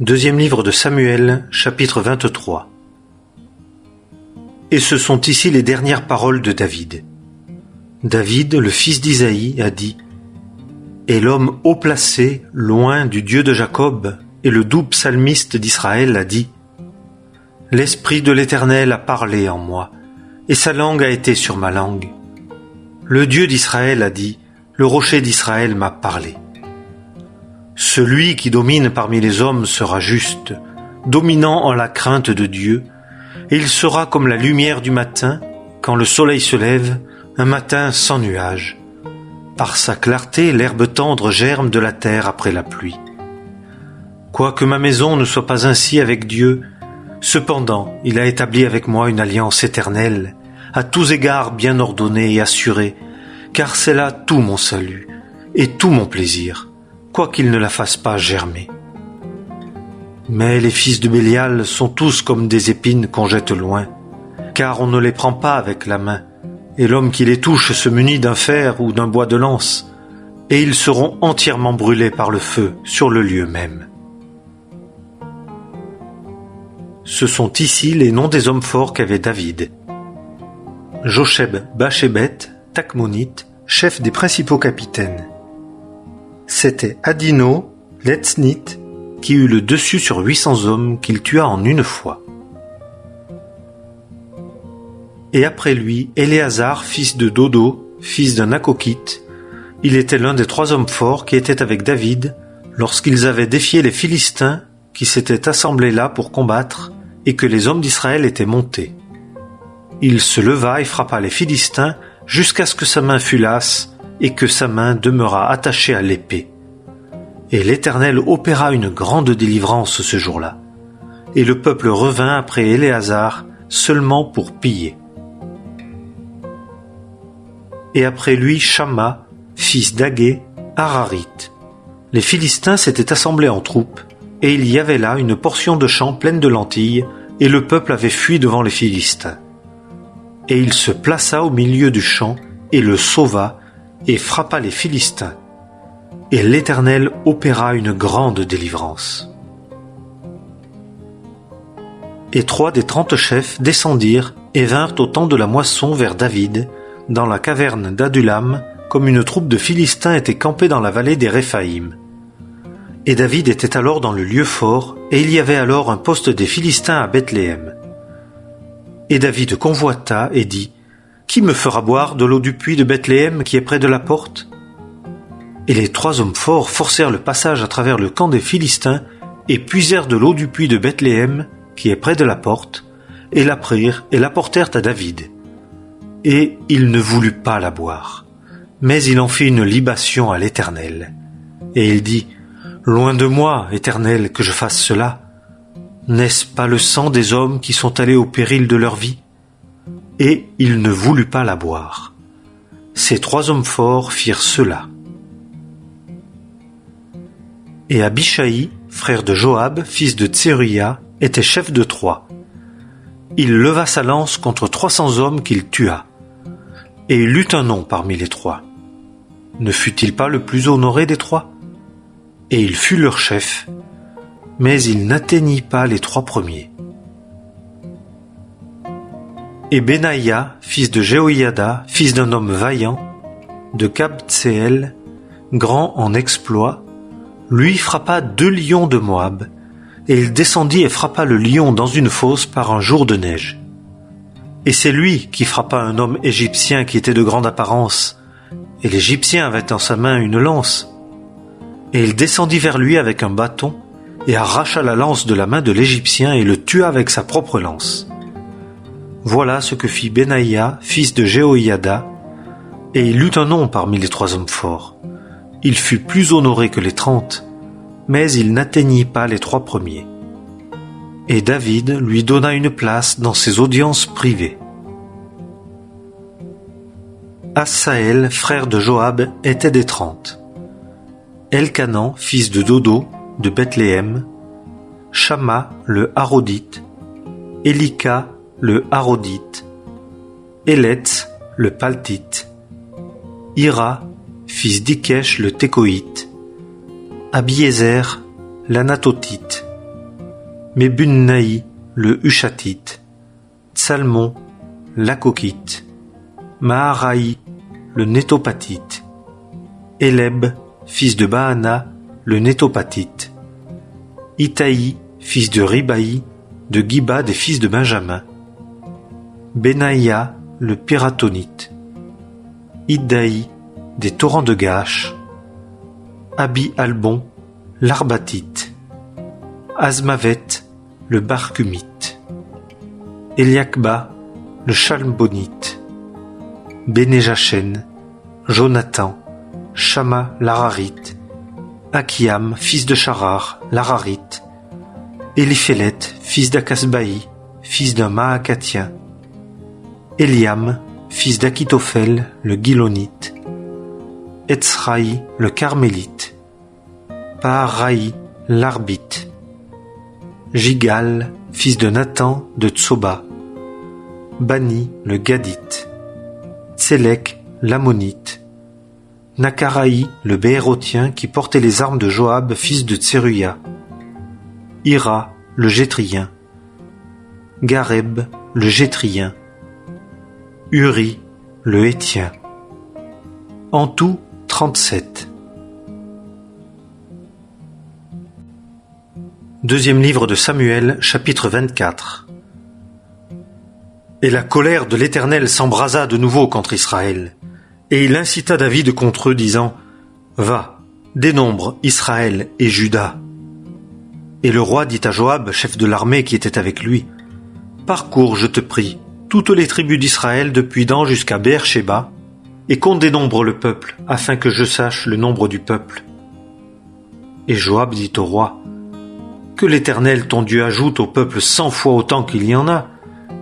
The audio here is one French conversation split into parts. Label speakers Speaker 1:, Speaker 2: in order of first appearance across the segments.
Speaker 1: Deuxième livre de Samuel, chapitre 23. Et ce sont ici les dernières paroles de David. David, le fils d'Isaïe, a dit « Et l'homme haut placé, loin du Dieu de Jacob, et le doux psalmiste d'Israël a dit « L'Esprit de l'Éternel a parlé en moi, et sa langue a été sur ma langue. Le Dieu d'Israël a dit « Le rocher d'Israël m'a parlé. » Celui qui domine parmi les hommes sera juste, dominant en la crainte de Dieu, et il sera comme la lumière du matin, quand le soleil se lève, un matin sans nuages. Par sa clarté, l'herbe tendre germe de la terre après la pluie. Quoique ma maison ne soit pas ainsi avec Dieu, cependant il a établi avec moi une alliance éternelle, à tous égards bien ordonnée et assurée, car c'est là tout mon salut et tout mon plaisir, quoiqu'il ne la fasse pas germer. Mais les fils de Bélial sont tous comme des épines qu'on jette loin, car on ne les prend pas avec la main, et l'homme qui les touche se munit d'un fer ou d'un bois de lance, et ils seront entièrement brûlés par le feu sur le lieu même. Ce sont ici les noms des hommes forts qu'avait David. Josheb-Bashébet, Takmonite, chef des principaux capitaines. C'était Adino, l'Etznite, qui eut le dessus sur 800 hommes qu'il tua en une fois. Et après lui, Éléazar, fils de Dodo, fils d'un Akokite, il était l'un des 3 hommes forts qui étaient avec David lorsqu'ils avaient défié les Philistins qui s'étaient assemblés là pour combattre et que les hommes d'Israël étaient montés. Il se leva et frappa les Philistins jusqu'à ce que sa main fût lasse et que sa main demeura attachée à l'épée. Et l'Éternel opéra une grande délivrance ce jour-là. Et le peuple revint après Éléazar seulement pour piller. Et après lui Shamma, fils d'Agé, Hararite. Les Philistins s'étaient assemblés en troupes, et il y avait là une portion de champ pleine de lentilles, et le peuple avait fui devant les Philistins. Et il se plaça au milieu du champ, et le sauva, et frappa les Philistins. Et l'Éternel opéra une grande délivrance. Et 3 des 30 chefs descendirent et vinrent au temps de la moisson vers David, dans la caverne d'Adulam, comme une troupe de Philistins était campée dans la vallée des Réphaïm. Et David était alors dans le lieu fort, et il y avait alors un poste des Philistins à Bethléem. Et David convoita et dit « Qui me fera boire de l'eau du puits de Bethléem qui est près de la porte ?» Et les 3 hommes forts forcèrent le passage à travers le camp des Philistins et puisèrent de l'eau du puits de Bethléem qui est près de la porte, et la prirent et l'apportèrent à David. Et il ne voulut pas la boire, mais il en fit une libation à l'Éternel. Et il dit « Loin de moi, Éternel, que je fasse cela. N'est-ce pas le sang des hommes qui sont allés au péril de leur vie ?» Et il ne voulut pas la boire. Ces 3 hommes forts firent cela. Et Abishai, frère de Joab, fils de Tseruia, était chef de 3. Il leva sa lance contre 300 hommes qu'il tua. Et il eut un nom parmi les 3. Ne fut-il pas le plus honoré des 3? Et il fut leur chef, mais il n'atteignit pas les 3 premiers. Et Benaïa, fils de Jéhoïada, fils d'un homme vaillant, de Kabtseel, grand en exploits, lui frappa 2 lions de Moab, et il descendit et frappa le lion dans une fosse par un jour de neige. Et c'est lui qui frappa un homme égyptien qui était de grande apparence, et l'Égyptien avait en sa main une lance. Et il descendit vers lui avec un bâton, et arracha la lance de la main de l'Égyptien et le tua avec sa propre lance. Voilà ce que fit Benaïa, fils de Jéhoïada, et il eut un nom parmi les 3 hommes forts. Il fut plus honoré que les 30, mais il n'atteignit pas les 3 premiers. Et David lui donna une place dans ses audiences privées. Assaël, frère de Joab, était des 30. Elkanan, fils de Dodo, de Bethléem, Shamma, le Harodite, Élika, le Harodite, Életz, le Paltite, Ira, fils d'Ikesh le Tékoïte, Abiézer l'Anatotite, Mebunnaï, le Hushatite, Tsalmon, l'Akokite, Maharaï, le Nétopatite, Éleb, fils de Baana, le Nétopatite, Itaï, fils de Ribaï, de Giba des fils de Benjamin, Benaïa, le Piratonite, Iddaï, des torrents de Gash, Abi Albon, l'Arbatite, Azmavet, le Barkumite, Eliakba, le Chalmbonite, Bénéjachen, Jonathan, Shama l'Hararite, Akiam, fils de Charar, l'Hararite, Éliphélet, fils d'Akasbaï, fils d'un Maacatien, Eliam, fils d'Akitophel, le Gilonite, Etzraï, le Carmélite, Paharaï, l'Arbite, Gigal, fils de Nathan, de Tsoba, Bani, le Gadite, Tsélek, l'Ammonite, Nakaraï, le Béérotien qui portait les armes de Joab, fils de Tseruya, Ira, le Gétrien, Gareb, le Gétrien, Uri, le Hétien. En tout, 37. Deuxième livre de Samuel, chapitre 24. Et la colère de l'Éternel s'embrasa de nouveau contre Israël. Et il incita David contre eux, disant : Va, dénombre Israël et Juda. Et le roi dit à Joab, chef de l'armée qui était avec lui : Parcours, je te prie, toutes les tribus d'Israël depuis Dan jusqu'à Beer-Shéba, et qu'on dénombre le peuple, afin que je sache le nombre du peuple. Et Joab dit au roi : Que l'Éternel ton Dieu ajoute au peuple 100 fois autant qu'il y en a,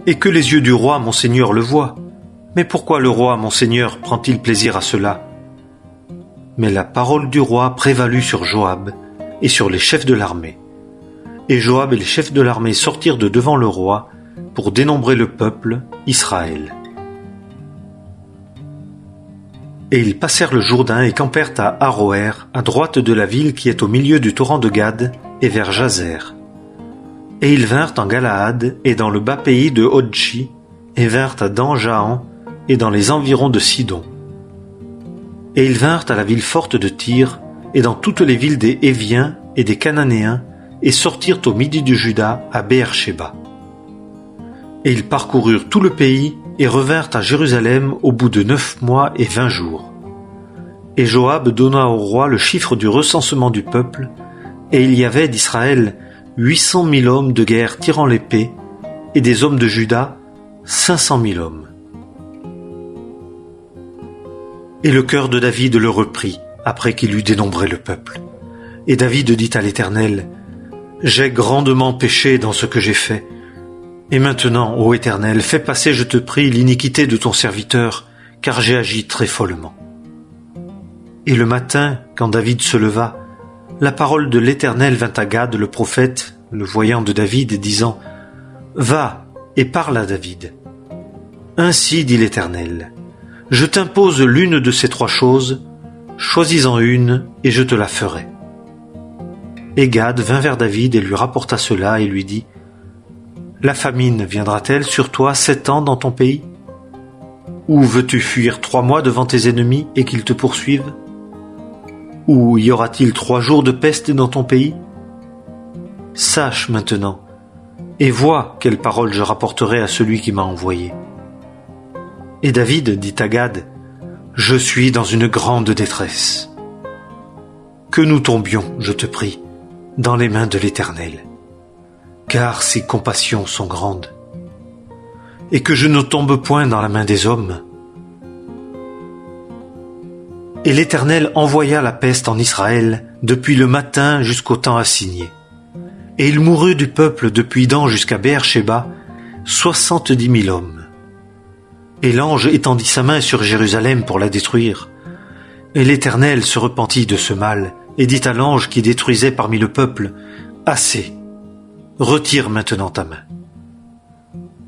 Speaker 1: et que les yeux du roi mon seigneur le voient. Mais pourquoi le roi mon seigneur prend-il plaisir à cela ? Mais la parole du roi prévalut sur Joab et sur les chefs de l'armée. Et Joab et les chefs de l'armée sortirent de devant le roi pour dénombrer le peuple, Israël. Et ils passèrent le Jourdain et campèrent à Aroër, à droite de la ville qui est au milieu du torrent de Gad, et vers Jazer. Et ils vinrent en Galaad et dans le bas pays de Hodji, et vinrent à Dan-Jahan et dans les environs de Sidon. Et ils vinrent à la ville forte de Tyr et dans toutes les villes des Héviens et des Cananéens, et sortirent au midi du Juda à Beer-Shéba. Et ils parcoururent tout le pays et revinrent à Jérusalem au bout de 9 mois et 20 jours. Et Joab donna au roi le chiffre du recensement du peuple, et il y avait d'Israël 800 000 hommes de guerre tirant l'épée, et des hommes de Juda 500 000 hommes. Et le cœur de David le reprit, après qu'il eut dénombré le peuple. Et David dit à l'Éternel : J'ai grandement péché dans ce que j'ai fait. Et maintenant, ô Éternel, fais passer, je te prie, l'iniquité de ton serviteur, car j'ai agi très follement. Et le matin, quand David se leva, la parole de l'Éternel vint à Gad, le prophète, le voyant de David, disant : Va et parle à David. Ainsi dit l'Éternel : Je t'impose l'une de ces 3 choses, choisis-en une, et je te la ferai. Et Gad vint vers David et lui rapporta cela et lui dit : La famine viendra-t-elle sur toi 7 ans dans ton pays ? Ou veux-tu fuir 3 mois devant tes ennemis et qu'ils te poursuivent ? Ou y aura-t-il 3 jours de peste dans ton pays ? Sache maintenant, et vois quelle parole je rapporterai à celui qui m'a envoyé. Et David dit à Gad : Je suis dans une grande détresse. Que nous tombions, je te prie, dans les mains de l'Éternel, car ses compassions sont grandes, et que je ne tombe point dans la main des hommes. Et l'Éternel envoya la peste en Israël depuis le matin jusqu'au temps assigné. Et il mourut du peuple depuis Dan jusqu'à Beer-Shéba 70 000 hommes. Et l'ange étendit sa main sur Jérusalem pour la détruire. Et l'Éternel se repentit de ce mal, et dit à l'ange qui détruisait parmi le peuple : Assez, retire maintenant ta main.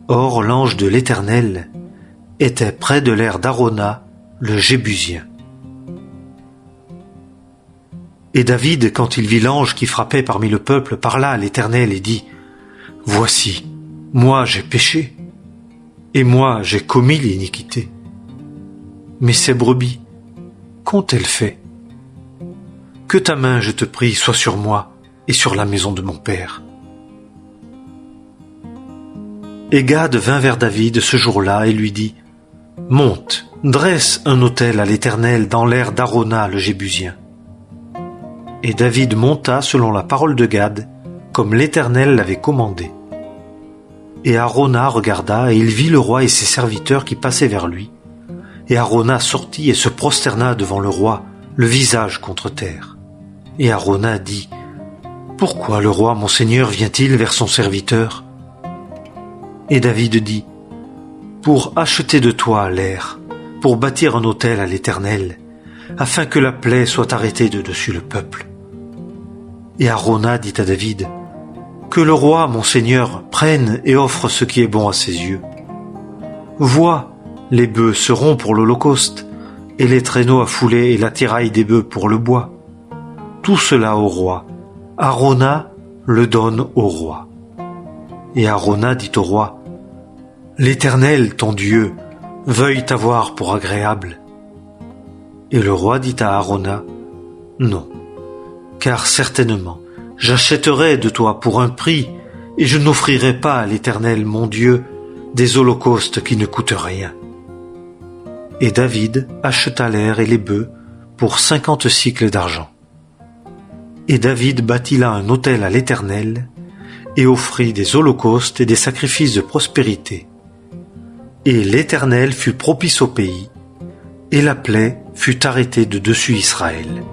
Speaker 1: Or l'ange de l'Éternel était près de l'aire d'Arona, le Jébusien. Et David, quand il vit l'ange qui frappait parmi le peuple, parla à l'Éternel et dit : Voici, moi j'ai péché, et moi j'ai commis l'iniquité. Mais ces brebis, qu'ont-elles fait? Que ta main, je te prie, soit sur moi et sur la maison de mon père. » Et Gad vint vers David ce jour-là et lui dit, « Monte, dresse un autel à l'Éternel dans l'aire d'Arona le Jébusien. » Et David monta selon la parole de Gad, comme l'Éternel l'avait commandé. Et Arona regarda, et il vit le roi et ses serviteurs qui passaient vers lui. Et Arona sortit et se prosterna devant le roi, le visage contre terre. Et Arona dit, « Pourquoi le roi mon seigneur vient-il vers son serviteur ?» Et David dit, « Pour acheter de toi l'air, pour bâtir un autel à l'Éternel, afin que la plaie soit arrêtée de dessus le peuple. » Et Arona dit à David, « Que le roi, mon seigneur, prenne et offre ce qui est bon à ses yeux. Vois, les bœufs seront pour l'holocauste, et les traîneaux à fouler et l'attirail des bœufs pour le bois. Tout cela au roi. Arona le donne au roi. » Et Arona dit au roi, « L'Éternel, ton Dieu, veuille t'avoir pour agréable. » Et le roi dit à Arona, « Non, car certainement, j'achèterai de toi pour un prix, et je n'offrirai pas à l'Éternel, mon Dieu, des holocaustes qui ne coûtent rien. » Et David acheta l'air et les bœufs pour 50 sicles d'argent. Et David bâtit là un autel à l'Éternel, et offrit des holocaustes et des sacrifices de prospérité. Et l'Éternel fut propice au pays, et la plaie fut arrêtée de dessus Israël.